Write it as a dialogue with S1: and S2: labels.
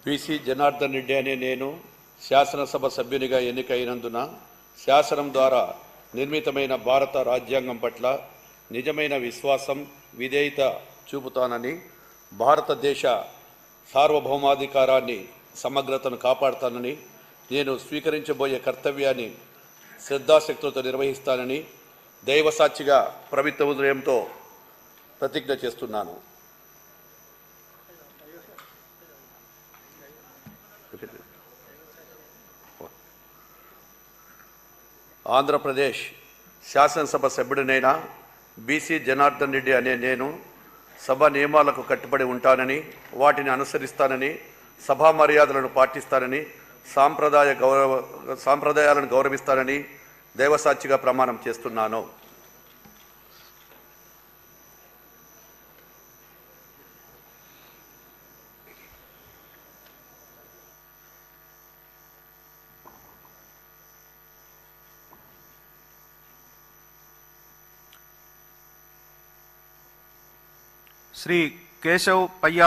S1: PC Janardhan Reddy అనే నేను శాసనసభ సభ్యునిగా ఎన్నికైనందున శాసనం ద్వారా నిర్మితమైన భారత రాజ్యాంగం పట్ల నిజమైన విశ్వాసం, విధేయత చూపుతానని, భారతదేశ సార్వభౌమాధికారాన్ని, సమగ్రతను కాపాడుతానని, నేను స్వీకరించబోయే కర్తవ్యాన్ని శ్రద్ధాశక్తులతో నిర్వహిస్తానని దైవసాక్షిగా పవిత్ర హృదయంతో ప్రతిజ్ఞ చేస్తున్నాను. ఆంధ్రప్రదేశ్ శాసనసభ సభ్యుడినైన బీసీ జనార్దన్ రెడ్డి అనే నేను సభ నియమాలకు కట్టుబడి ఉంటానని, వాటిని అనుసరిస్తానని, సభా మర్యాదలను పాటిస్తానని, సాంప్రదాయాలను గౌరవిస్తానని దైవసాక్షిగా ప్రమాణం చేస్తున్నాను.
S2: श्री केशव पय्या।